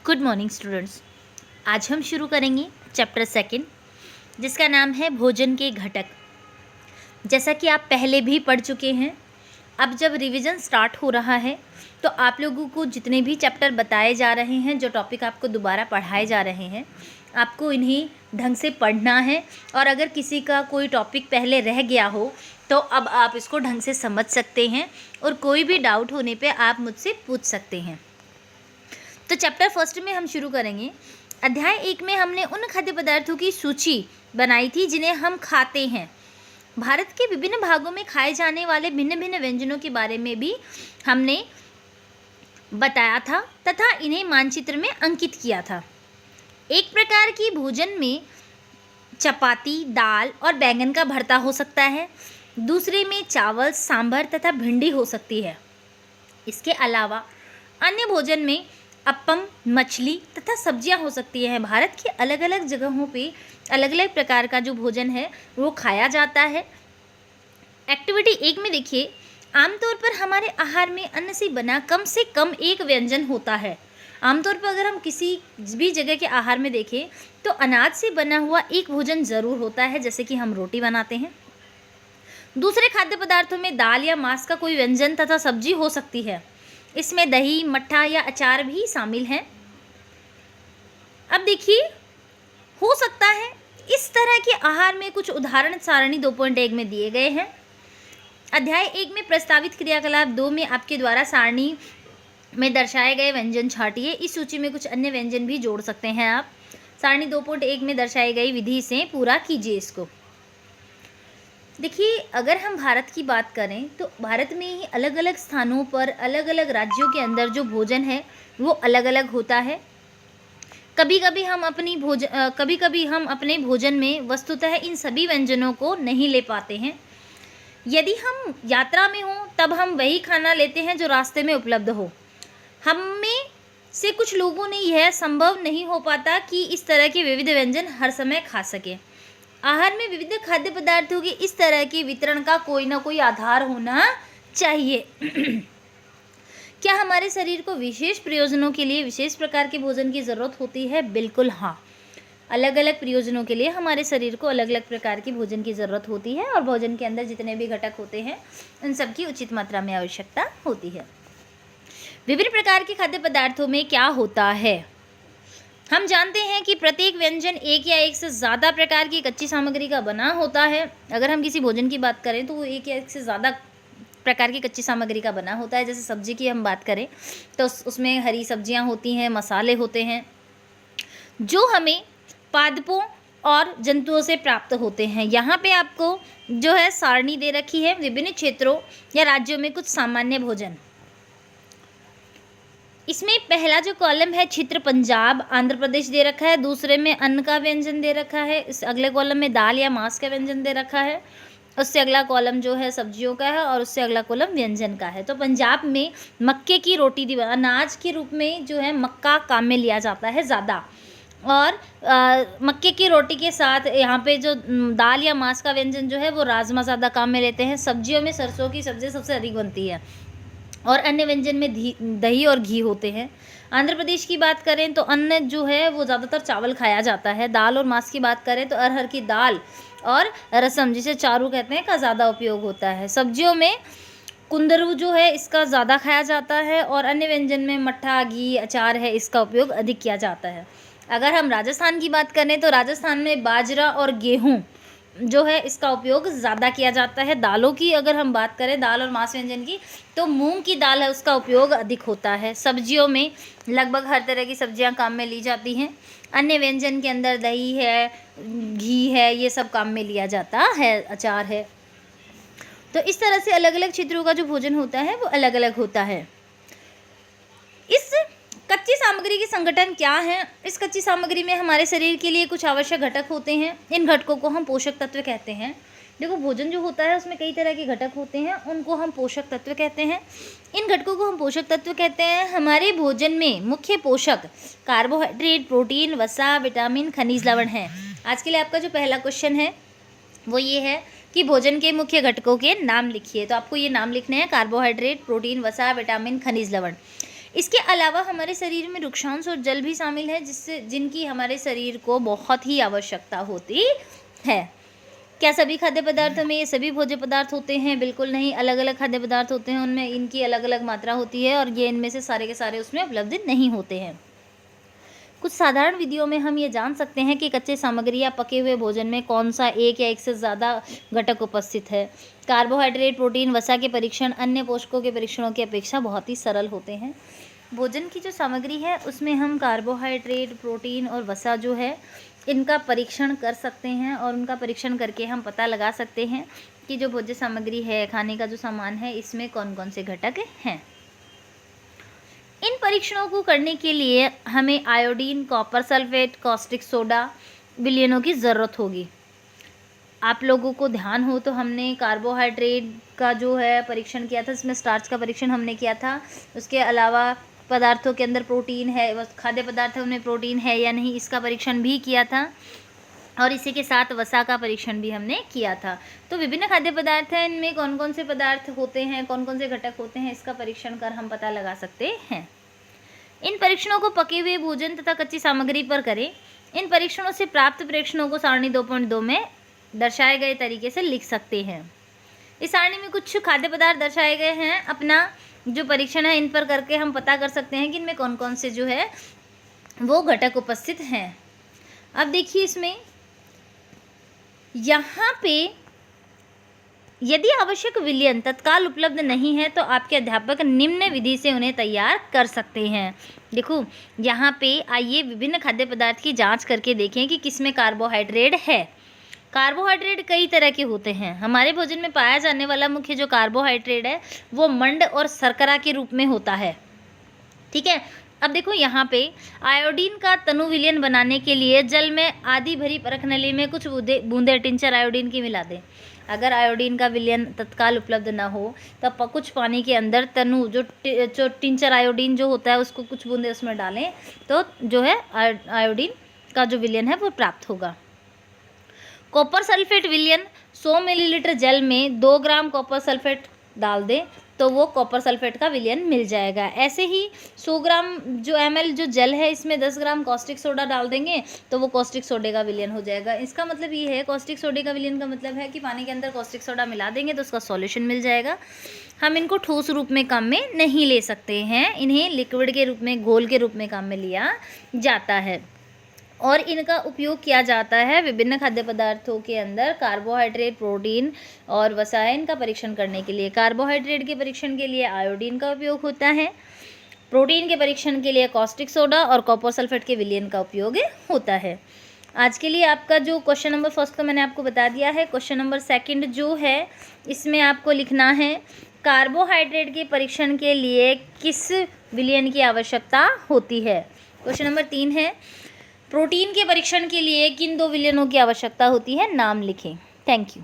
Good morning students. आज हम शुरू करेंगे चैप्टर सेकंड, जिसका नाम है भोजन के घटक। जैसा कि आप पहले भी पढ़ चुके हैं, अब जब रिवीजन स्टार्ट हो रहा है तो आप लोगों को जितने भी चैप्टर बताए जा रहे हैं, जो टॉपिक आपको दोबारा पढ़ाए जा रहे हैं, आपको इन्हें ढंग से पढ़ना है। और अगर किसी का कोई टॉपिक पहले रह गया हो तो अब आप इसको ढंग से समझ सकते हैं और कोई भी डाउट होने पे आप मुझसे पूछ सकते हैं। तो चैप्टर फर्स्ट में हम शुरू करेंगे। अध्याय 1 में हमने उन खाद्य पदार्थों की सूची बनाई थी जिन्हें हम खाते हैं। भारत के विभिन्न भागों में खाए जाने वाले भिन्न भिन्न व्यंजनों के बारे में भी हमने बताया था तथा इन्हें मानचित्र में अंकित किया था। एक प्रकार की भोजन में चपाती, दाल और बैंगन का भरता हो सकता है। दूसरे में चावल, सांभर तथा भिंडी हो सकती है। इसके अलावा अन्य भोजन में अप्पम, मछली तथा सब्जियां हो सकती हैं। भारत की अलग अलग जगहों पे अलग अलग प्रकार का जो भोजन है वो खाया जाता है। एक्टिविटी 1 में देखिए, आमतौर पर हमारे आहार में अन्न से बना कम से कम एक व्यंजन होता है। आमतौर पर अगर हम किसी भी जगह के आहार में देखें तो अनाज से बना हुआ एक भोजन ज़रूर होता है, जैसे कि हम रोटी बनाते हैं। दूसरे खाद्य पदार्थों में दाल या मांस का कोई व्यंजन तथा सब्जी हो सकती है। इसमें दही, मट्ठा या अचार भी शामिल हैं। अब देखिए, हो सकता है इस तरह के आहार में कुछ उदाहरण सारणी 2.1 में दिए गए हैं। अध्याय 1 में प्रस्तावित क्रियाकलाप 2 में आपके द्वारा सारणी में दर्शाए गए व्यंजन छांटिए। इस सूची में कुछ अन्य व्यंजन भी जोड़ सकते हैं आप। सारणी 2.1 में दर्शाई गई विधि से पूरा कीजिए इसको। देखिए, अगर हम भारत की बात करें तो भारत में ही अलग अलग स्थानों पर अलग अलग राज्यों के अंदर जो भोजन है वो अलग अलग होता है। कभी कभी हम अपने भोजन में वस्तुतः इन सभी व्यंजनों को नहीं ले पाते हैं। यदि हम यात्रा में हों तब हम वही खाना लेते हैं जो रास्ते में उपलब्ध हो। हम में से कुछ लोगों ने यह संभव नहीं हो पाता कि इस तरह के विविध व्यंजन हर समय खा सके। आहार में विविध खाद्य पदार्थों के इस तरह के वितरण का कोई ना कोई आधार होना चाहिए। क्या हमारे शरीर को विशेष प्रयोजनों के लिए विशेष प्रकार के भोजन की ज़रूरत होती है? बिल्कुल हाँ। अलग अलग प्रयोजनों के लिए हमारे शरीर को अलग अलग प्रकार की भोजन की ज़रूरत होती है और भोजन के अंदर जितने भी घटक होते हैं उन सब की उचित मात्रा में आवश्यकता होती है। विभिन्न प्रकार के खाद्य पदार्थों में क्या होता है? हम जानते हैं कि प्रत्येक व्यंजन एक या एक से ज़्यादा प्रकार की कच्ची सामग्री का बना होता है। अगर हम किसी भोजन की बात करें तो वो एक या एक से ज़्यादा प्रकार की कच्ची सामग्री का बना होता है। जैसे सब्जी की हम बात करें तो उसमें हरी सब्जियां होती हैं, मसाले होते हैं जो हमें पादपों और जंतुओं से प्राप्त होते हैं। यहाँ पे आपको जो है सारणी दे रखी है विभिन्न क्षेत्रों या राज्यों में कुछ सामान्य भोजन। इसमें पहला जो कॉलम है क्षेत्र पंजाब, आंध्र प्रदेश दे रखा है। दूसरे में अन्न का व्यंजन दे रखा है। इस अगले कॉलम में दाल या मांस का व्यंजन दे रखा है। उससे अगला कॉलम जो है सब्जियों का है और उससे अगला कॉलम व्यंजन का है। तो पंजाब में मक्के की रोटी अनाज के रूप में जो है मक्का काम में लिया जाता है ज़्यादा। और मक्के की रोटी के साथ यहाँ पे जो दाल या मांस का व्यंजन जो है वो राजमा ज़्यादा काम में लेते हैं। सब्जियों में सरसों की सब्ज़ी सबसे अधिक बनती है और अन्य व्यंजन में दही और घी होते हैं। आंध्र प्रदेश की बात करें तो अन्न जो है वो ज़्यादातर चावल खाया जाता है। दाल और मांस की बात करें तो अरहर की दाल और रसम, जिसे चारू कहते हैं, का ज़्यादा उपयोग होता है। सब्जियों में कुंदरू जो है इसका ज़्यादा खाया जाता है और अन्य व्यंजन में मट्ठा, घी, अचार है, इसका उपयोग अधिक किया जाता है। अगर हम राजस्थान की बात करें तो राजस्थान में बाजरा और गेहूँ जो है इसका उपयोग ज़्यादा किया जाता है। दालों की अगर हम बात करें, दाल और मांस व्यंजन की, तो मूंग की दाल है उसका उपयोग अधिक होता है। सब्जियों में लगभग हर तरह की सब्जियां काम में ली जाती हैं। अन्य व्यंजन के अंदर दही है, घी है, ये सब काम में लिया जाता है, अचार है। तो इस तरह से अलग अलग क्षेत्रों का जो भोजन होता है वो अलग अलग होता है। इस कच्ची सामग्री की संगठन क्या है? इस कच्ची सामग्री में हमारे शरीर के लिए कुछ आवश्यक घटक होते हैं। इन घटकों को हम पोषक तत्व कहते हैं। देखो, भोजन जो होता है उसमें कई तरह के घटक होते हैं, उनको हम पोषक तत्व कहते हैं। इन घटकों को हम पोषक तत्व कहते हैं। हमारे भोजन में मुख्य पोषक कार्बोहाइड्रेट, प्रोटीन, वसा, विटामिन, खनिज, लवण हैं। आज के लिए आपका जो पहला क्वेश्चन है वो ये है कि भोजन के मुख्य घटकों के नाम लिखिए। तो आपको ये नाम लिखने हैं: कार्बोहाइड्रेट, प्रोटीन, वसा, विटामिन, खनिज, लवण। इसके अलावा हमारे शरीर में रुक्षांश और जल भी शामिल है, जिनकी हमारे शरीर को बहुत ही आवश्यकता होती है। क्या सभी खाद्य पदार्थों में ये सभी भोज्य पदार्थ होते हैं? बिल्कुल नहीं, अलग अलग खाद्य पदार्थ होते हैं, उनमें इनकी अलग अलग मात्रा होती है और ये इनमें से सारे के सारे उसमें उपलब्ध नहीं होते हैं। कुछ साधारण विधियों में हम ये जान सकते हैं कि कच्चे सामग्री या पके हुए भोजन में कौन सा एक या एक से ज़्यादा घटक उपस्थित है। कार्बोहाइड्रेट, प्रोटीन, वसा के परीक्षण अन्य पोषकों के परीक्षणों की अपेक्षा बहुत ही सरल होते हैं। भोजन की जो सामग्री है उसमें हम कार्बोहाइड्रेट, प्रोटीन और वसा जो है इनका परीक्षण कर सकते हैं और उनका परीक्षण करके हम पता लगा सकते हैं कि जो भोज्य सामग्री है, खाने का जो सामान है, इसमें कौन कौन से घटक हैं। इन परीक्षणों को करने के लिए हमें iodine, copper sulphate, caustic soda, विलयनों की ज़रूरत होगी। आप लोगों को ध्यान हो तो हमने कार्बोहाइड्रेट का जो है परीक्षण किया था, इसमें स्टार्च का परीक्षण हमने किया था। उसके अलावा पदार्थों के अंदर प्रोटीन है, खाद्य पदार्थ है उनमें प्रोटीन है या नहीं, इसका परीक्षण भी किया था और इसी के साथ वसा का परीक्षण भी हमने किया था। तो विभिन्न खाद्य पदार्थ हैं, इनमें कौन कौन से पदार्थ होते हैं, कौन कौन से घटक होते हैं, इसका परीक्षण कर हम पता लगा सकते हैं। इन परीक्षणों को पके हुए भोजन तथा कच्ची सामग्री पर करें। इन परीक्षणों से प्राप्त प्रेक्षणों को सारणी 2.2 में दर्शाए गए तरीके से लिख सकते हैं। इस सारणी में कुछ खाद्य पदार्थ दर्शाए गए हैं। अपना जो परीक्षण है इन पर करके हम पता कर सकते हैं कि इनमें कौन कौन से जो है वो घटक उपस्थित हैं। अब देखिए, इसमें यहाँ पे यदि आवश्यक विलयन तत्काल उपलब्ध नहीं है तो आपके अध्यापक निम्न विधि से उन्हें तैयार कर सकते हैं। देखो यहाँ पे आइए विभिन्न खाद्य पदार्थ की जांच करके देखें कि किसमें कार्बोहाइड्रेट है। कार्बोहाइड्रेट कई तरह के होते हैं। हमारे भोजन में पाया जाने वाला मुख्य जो कार्बोहाइड्रेट है वो मंड और शर्करा के रूप में होता है। ठीक है, अब देखो यहाँ पे आयोडीन का तनु विलयन बनाने के लिए जल में आधी भरी परख नली में कुछ बूंदे टिंचर आयोडीन की मिला दें। अगर आयोडीन का विलयन तत्काल उपलब्ध ना हो तब कुछ पानी के अंदर तनु जो टिंचर आयोडीन जो होता है उसको कुछ बूंदे उसमें डालें तो जो है आयोडीन का जो विलयन है वो प्राप्त होगा। कॉपर सल्फेट विलयन 100 मिलीलीटर जल में 2 ग्राम कॉपर सल्फेट डाल दें तो वो कॉपर सल्फेट का विलयन मिल जाएगा। ऐसे ही 100 ग्राम जो ml जो जल है इसमें 10 ग्राम कॉस्टिक सोडा डाल देंगे तो वो कॉस्टिक सोडे का विलयन हो जाएगा। इसका मतलब ये है, कॉस्टिक सोडे का विलयन का मतलब है कि पानी के अंदर कॉस्टिक सोडा मिला देंगे तो उसका सॉल्यूशन मिल जाएगा। हम इनको ठोस रूप में काम में नहीं ले सकते हैं, इन्हें लिक्विड के रूप में, घोल के रूप में काम में लिया जाता है और इनका उपयोग किया जाता है विभिन्न खाद्य पदार्थों के अंदर कार्बोहाइड्रेट, प्रोटीन और वसा इनका परीक्षण करने के लिए। कार्बोहाइड्रेट के परीक्षण के लिए आयोडीन का उपयोग होता है, प्रोटीन के परीक्षण के लिए कॉस्टिक सोडा और कॉपर सल्फेट के विलयन का उपयोग होता है। आज के लिए आपका जो क्वेश्चन नंबर फर्स्ट तो मैंने आपको बता दिया है। क्वेश्चन नंबर सेकंड जो है इसमें आपको लिखना है कार्बोहाइड्रेट के परीक्षण के लिए किस विलयन की आवश्यकता होती है। क्वेश्चन नंबर 3 है प्रोटीन के परीक्षण के लिए किन 2 विलयनों की आवश्यकता होती है, नाम लिखें। Thank you.